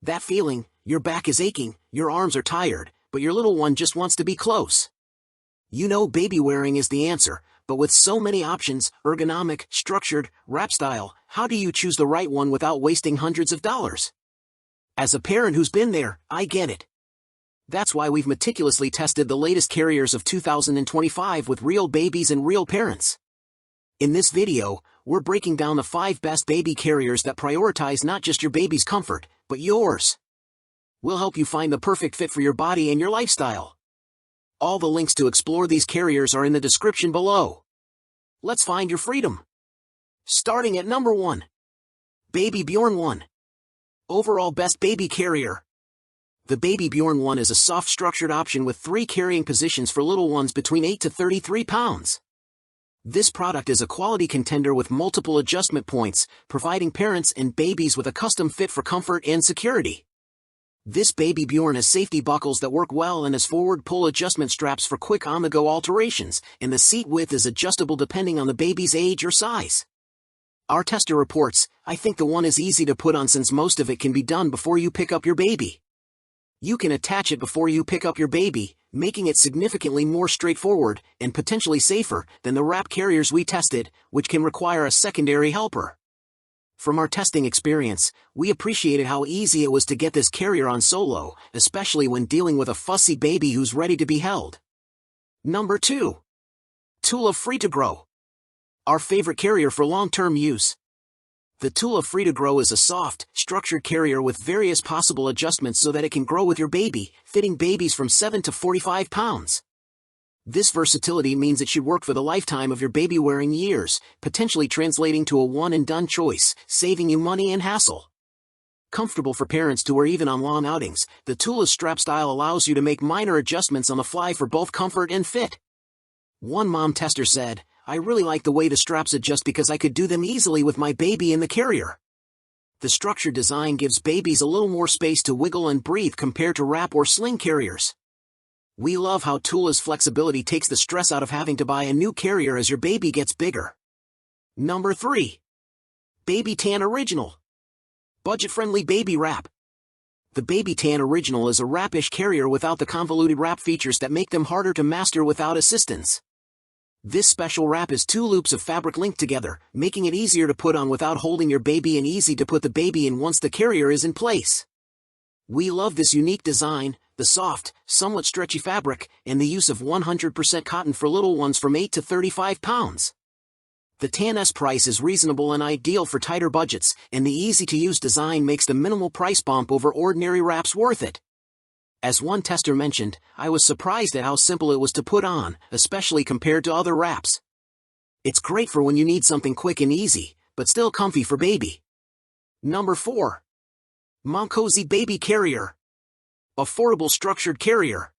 That feeling, your back is aching, your arms are tired, but your little one just wants to be close. You know Babywearing is the answer, but with so many options, ergonomic, structured, wrap style, how do you choose the right one without wasting hundreds of dollars? As a parent who's been there, I get it. That's why we've meticulously tested the latest carriers of 2025 with real babies and real parents. In this video, we're breaking down the 5 best baby carriers that prioritize not just your baby's comfort, but yours. We'll help you find the perfect fit for your body and your lifestyle. All the links to explore these carriers are in the description below. Let's find your freedom. Starting at number 1. BabyBjorn One. Overall best baby carrier. The BabyBjorn One is a soft structured option with 3 carrying positions for little ones between 8 to 33 pounds. This product is a quality contender with multiple adjustment points, providing parents and babies with a custom fit for comfort and security. This BabyBjorn has safety buckles that work well and has forward pull adjustment straps for quick on-the-go alterations, and the seat width is adjustable depending on the baby's age or size. Our tester reports, "I think the one is easy to put on since most of it can be done before you pick up your baby." You can attach it before you pick up your baby, making it significantly more straightforward and potentially safer than the wrap carriers we tested, which can require a secondary helper. From our testing experience, we appreciated how easy it was to get this carrier on solo, especially when dealing with a fussy baby who's ready to be held. Number 2. Tula Free-to-Grow. Our favorite carrier for long-term use. The Tula Free-to-Grow is a soft, structured carrier with various possible adjustments so that it can grow with your baby, fitting babies from 7 to 45 pounds. This versatility means it should work for the lifetime of your baby-wearing years, potentially translating to a one-and-done choice, saving you money and hassle. Comfortable for parents to wear even on long outings, the Tula's strap style allows you to make minor adjustments on the fly for both comfort and fit. One mom tester said, "I really like the way the straps adjust because I could do them easily with my baby in the carrier." The structured design gives babies a little more space to wiggle and breathe compared to wrap or sling carriers. We love how Tula's flexibility takes the stress out of having to buy a new carrier as your baby gets bigger. Number 3. Baby Tan Original. Budget-friendly baby wrap. The Baby Tan Original is a wrap-ish carrier without the convoluted wrap features that make them harder to master without assistance. This special wrap is 2 loops of fabric linked together, making it easier to put on without holding your baby and easy to put the baby in once the carrier is in place. We love this unique design, the soft, somewhat stretchy fabric, and the use of 100% cotton for little ones from 8 to 35 pounds. The Tan's price is reasonable and ideal for tighter budgets, and the easy-to-use design makes the minimal price bump over ordinary wraps worth it. As one tester mentioned, "I was surprised at how simple it was to put on, especially compared to other wraps." It's great for when you need something quick and easy, but still comfy for baby. Number 4. Momcozy Baby Carrier. Affordable structured carrier.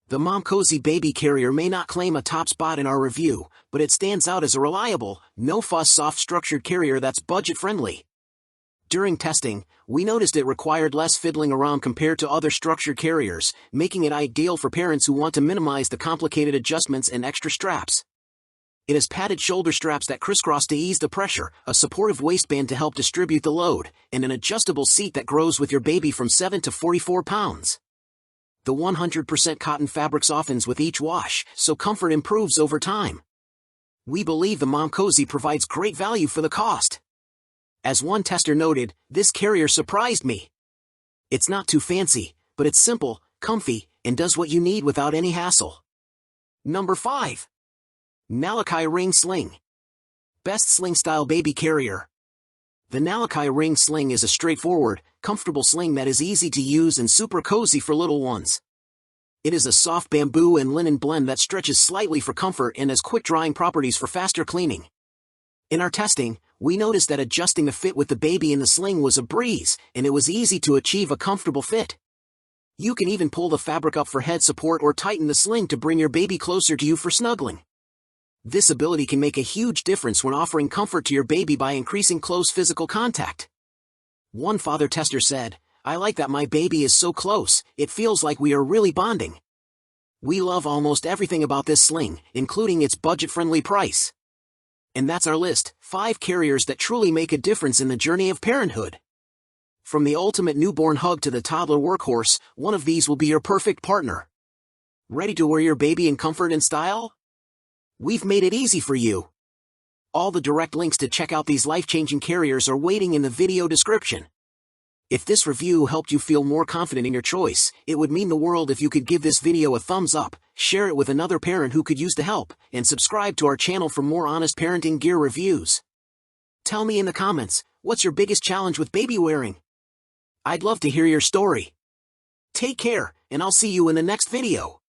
The Momcozy Baby Carrier may not claim a top spot in our review, but it stands out as a reliable, no-fuss soft structured carrier that's budget-friendly. During testing, we noticed it required less fiddling around compared to other structured carriers, making it ideal for parents who want to minimize the complicated adjustments and extra straps. It has padded shoulder straps that crisscross to ease the pressure, a supportive waistband to help distribute the load, and an adjustable seat that grows with your baby from 7 to 44 pounds. The 100% cotton fabric softens with each wash, so comfort improves over time. We believe the Momcozy provides great value for the cost. As one tester noted, "This carrier surprised me. It's not too fancy, but it's simple, comfy, and does what you need without any hassle." Number 5. Nalakai Ring Sling. Best sling-style baby carrier. The Nalakai Ring Sling is a straightforward, comfortable sling that is easy to use and super cozy for little ones. It is a soft bamboo and linen blend that stretches slightly for comfort and has quick-drying properties for faster cleaning. In our testing, we noticed that adjusting the fit with the baby in the sling was a breeze, and it was easy to achieve a comfortable fit. You can even pull the fabric up for head support or tighten the sling to bring your baby closer to you for snuggling. This ability can make a huge difference when offering comfort to your baby by increasing close physical contact. One father tester said, "I like that my baby is so close, it feels like we are really bonding." We love almost everything about this sling, including its budget-friendly price. And that's our list, 5 carriers that truly make a difference in the journey of parenthood. From the ultimate newborn hug to the toddler workhorse, one of these will be your perfect partner. Ready to wear your baby in comfort and style? We've made it easy for you. All the direct links to check out these life-changing carriers are waiting in the video description. If this review helped you feel more confident in your choice, it would mean the world if you could give this video a thumbs up, share it with another parent who could use the help, and subscribe to our channel for more honest parenting gear reviews. Tell me in the comments, what's your biggest challenge with baby wearing? I'd love to hear your story. Take care, and I'll see you in the next video.